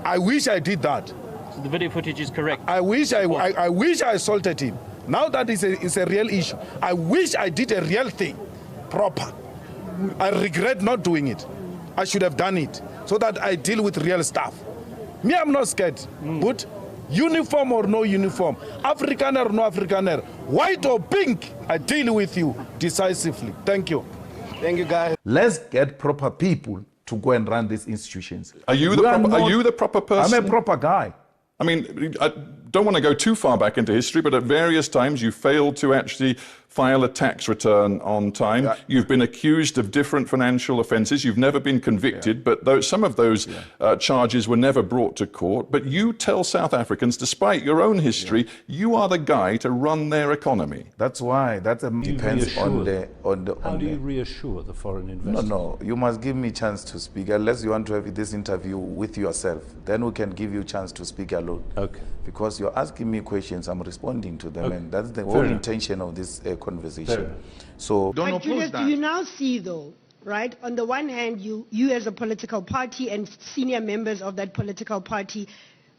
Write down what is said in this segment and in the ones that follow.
I wish I did that. So the video footage is correct. I wish I assaulted him. Now that is a real issue. I wish I did a real thing, proper. I regret not doing it. I should have done it so that I deal with real stuff. Me, I'm not scared. But uniform or no uniform, Afrikaner or no Afrikaner, white or pink, I deal with you decisively. Thank you. Thank you, guys. Let's get proper people to go and run these institutions. Are you the proper person? I'm a proper guy. I mean, I don't want to go too far back into history, but at various times you failed to actually file a tax return on time. Yeah. You've been accused of different financial offences. You've never been convicted, but some of those charges were never brought to court. But you tell South Africans, despite your own history, you are the guy to run their economy. That's why. That depends on the... How do you reassure the foreign investors? No, you must give me a chance to speak, unless you want to have this interview with yourself. Then we can give you a chance to speak alone. Okay. Because you're asking me questions, I'm responding to them, Okay. and that's the Fair whole enough. intention of this Fair conversation. enough. So, But Julius, do you now see, though, right? On the one hand, you as a political party and senior members of that political party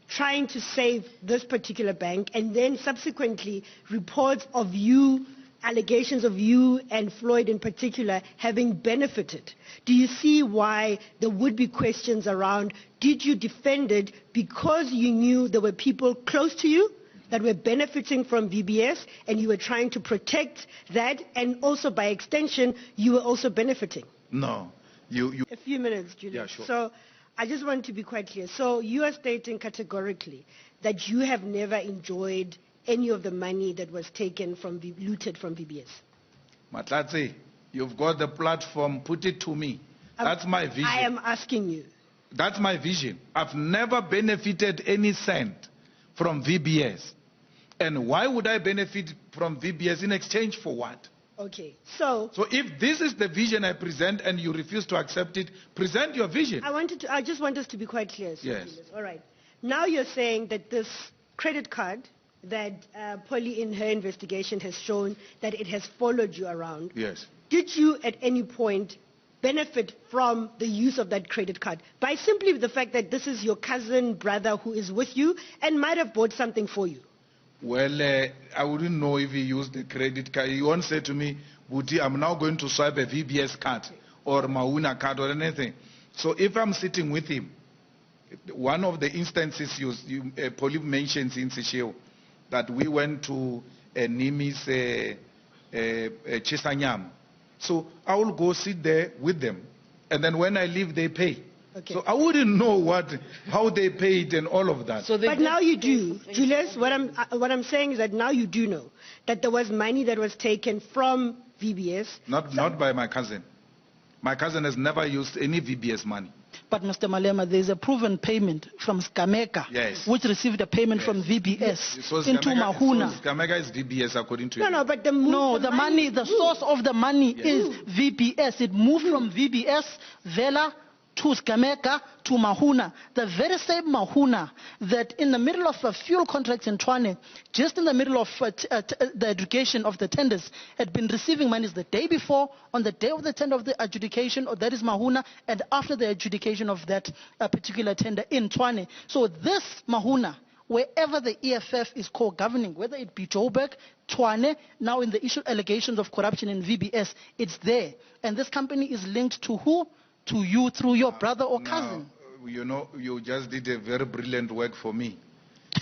trying to save this particular bank, and then subsequently reports of you, allegations of you and Floyd in particular having benefited. Do you see why there would be questions around, did you defend it because you knew there were people close to you that were benefiting from VBS and you were trying to protect that, and also by extension, you were also benefiting? No. You A few minutes, Julius. Yeah, sure. So I just want to be quite clear. So you are stating categorically that you have never enjoyed any of the money that was taken from, looted from VBS. Matlatse, you've got the platform, put it to me. That's my vision. I am asking you. That's my vision. I've never benefited any cent from VBS. And why would I benefit from VBS in exchange for what? Okay, so if this is the vision I present and you refuse to accept it, present your vision. I just want us to be quite clear. So Yes. Julius. All right. Now you're saying that this credit card that Polly in her investigation has shown that it has followed you around. Yes. Did you at any point benefit from the use of that credit card by simply the fact that this is your cousin, brother who is with you and might have bought something for you? Well, I wouldn't know if he used the credit card. He won't say to me, Buti, I'm now going to swipe a VBS card or Mauna card or anything. So if I'm sitting with him, one of the instances Polly mentions in Seychelles, that we went to Nimi's Chisanyam. So I will go sit there with them. And then when I leave, they pay. Okay. So I wouldn't know how they paid and all of that. But now you do. Julius, what I'm saying is that now you do know that there was money that was taken from VBS. Not by my cousin. My cousin has never used any VBS money. But Mr. Malema, there's a proven payment from Skameka, Yes. which received a payment from VBS into Mahuna. So Skameka is VBS according to you. No, but the money, the source of the money is VBS. It moved from VBS, Vela, to Skameka, to Mahuna. The very same Mahuna that in the middle of a fuel contract in Tshwane, just in the middle of the education of the tenders, had been receiving monies the day before, on the day of the tender of the adjudication, or that is Mahuna, and after the adjudication of that particular tender in Tshwane. So this Mahuna, wherever the EFF is co-governing, whether it be Joburg, Tshwane, now in the issue allegations of corruption in VBS, it's there. And this company is linked to who? To you through your brother or cousin. Now, you just did a very brilliant work for me.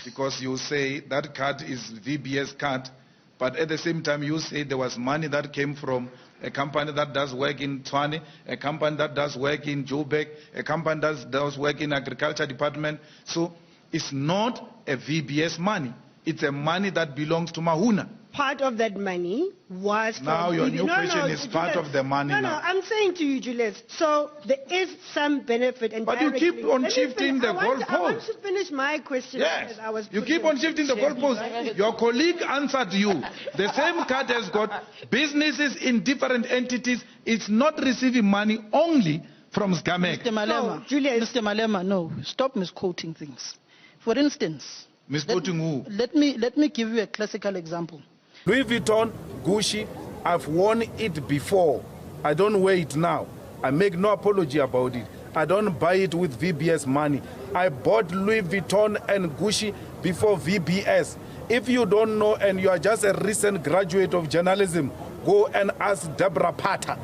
Because you say that card is VBS card, but at the same time you say there was money that came from a company that does work in Tshwane, a company that does work in Joburg, a company that does work in agriculture department. So it's not a VBS money. It's a money that belongs to Mahuna. Part of that money was from Now your VBS. new question is part of the money No, now. I'm saying to you, Julius, so there is some benefit. And But you keep on shifting the I want goalposts. to finish my question. Yes, as I was you putting keep on shifting the goalposts. Your colleague answered you. The same card has got businesses in different entities. It's not receiving money only from Skameka. Mr. Malema, Mr. Malema, no, stop misquoting things. For instance, misquoting who? Let me give you a classical example. Louis Vuitton, Gucci, I've worn it before. I don't wear it now. I make no apology about it. I don't buy it with VBS money. I bought Louis Vuitton and Gucci before VBS. If you don't know and you are just a recent graduate of journalism, go and ask Deborah Patter.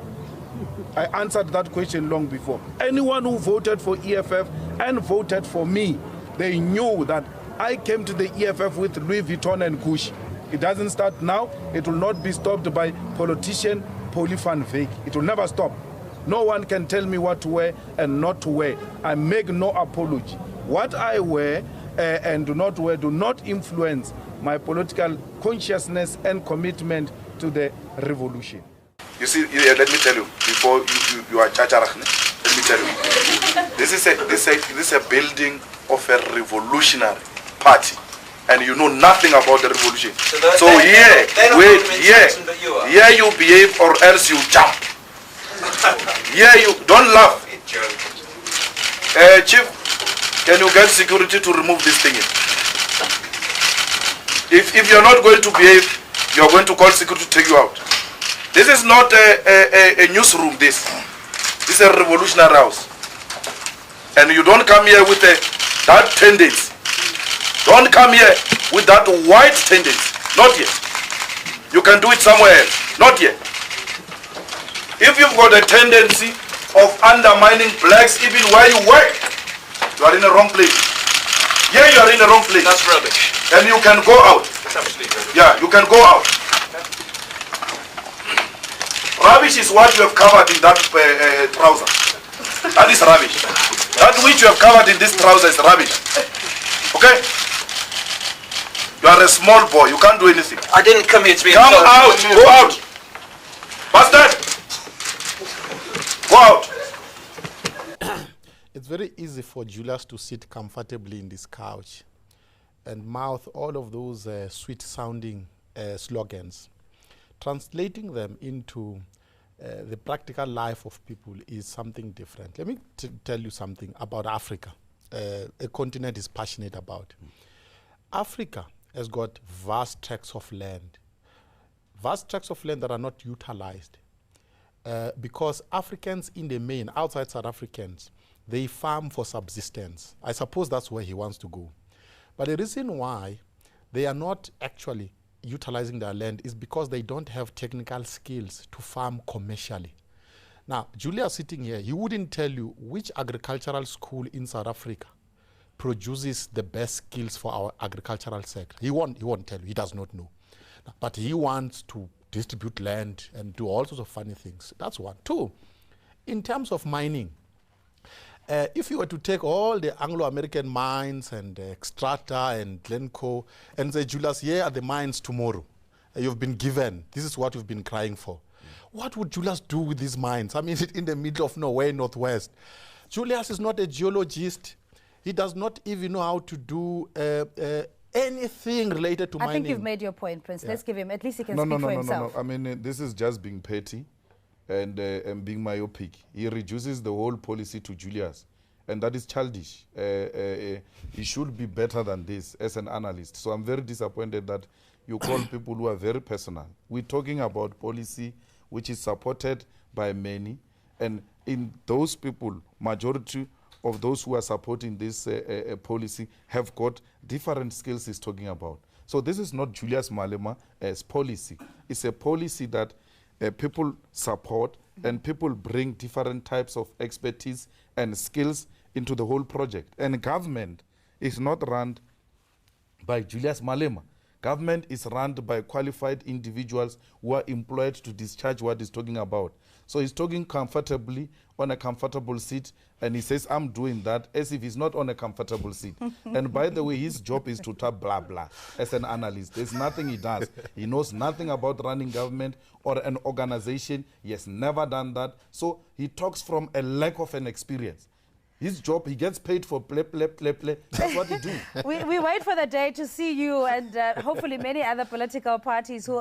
I answered that question long before. Anyone who voted for EFF and voted for me, they knew that I came to the EFF with Louis Vuitton and Gucci. It doesn't start now. It will not be stopped by politician Polly van Veek. It will never stop. No one can tell me what to wear and not to wear. I make no apology. What I wear and do not wear do not influence my political consciousness and commitment to the revolution. You see, let me tell you, before you are chacharachne, let me tell you, this is a building of a revolutionary party, and you know nothing about the revolution. So here you behave or else you jump. Here you don't laugh. Chief, can you get security to remove this thing? If you're not going to behave, you're going to call security to take you out. This is not a newsroom, this is a revolutionary house. And you don't come here with that tendency. Don't come here with that white tendency. Not yet. You can do it somewhere else. Not yet. If you've got a tendency of undermining blacks even where you work, you are in the wrong place. Yeah, you are in the wrong place. That's rubbish. And you can go out. That's absolutely rubbish. Yeah, you can go out. Rubbish is what you have covered in that trouser. That is rubbish. That which you have covered in this trouser is rubbish. Okay? You are a small boy. You can't do anything. I didn't come here to be Come insulted. out. Go out. Bastard. Go out. It's very easy for Julius to sit comfortably in this couch and mouth all of those sweet-sounding slogans. Translating them into the practical life of people is something different. Let me tell you something about Africa, a continent is passionate about. Africa has got vast tracts of land that are not utilized because Africans in the main, outside South Africans, they farm for subsistence. I suppose that's where he wants to go. But the reason why they are not actually utilizing their land is because they don't have technical skills to farm commercially. Now, Julius sitting here, he wouldn't tell you which agricultural school in South Africa produces the best skills for our agricultural sector. He won't tell you, he does not know. But he wants to distribute land and do all sorts of funny things. That's one. Two, in terms of mining, if you were to take all the Anglo-American mines and Xstrata and Glencoe and say, Julius, here are the mines tomorrow. You've been given. This is what you've been crying for. What would Julius do with these mines? I mean, in the middle of nowhere, northwest. Julius is not a geologist. He does not even know how to do anything related to mining. I think you've made your point, Prince. Yeah. Let's give him, at least he can speak for himself. No. I mean, this is just being petty and being myopic. He reduces the whole policy to Julius, and that is childish. He should be better than this as an analyst. So I'm very disappointed that you call people who are very personal. We're talking about policy which is supported by many, and in those people, majority of those who are supporting this policy have got different skills he's talking about. So this is not Julius Malema as policy. It's a policy that people support, and people bring different types of expertise and skills into the whole project. And government is not run by Julius Malema. Government is run by qualified individuals who are employed to discharge what he's talking about. So he's talking comfortably on a comfortable seat, and he says, I'm doing that, as if he's not on a comfortable seat. And by the way, his job is to talk blah, blah, as an analyst. There's nothing he does. He knows nothing about running government or an organization. He has never done that. So he talks from a lack of an experience. His job, he gets paid for play. That's what he do. We wait for the day to see you and hopefully many other political parties who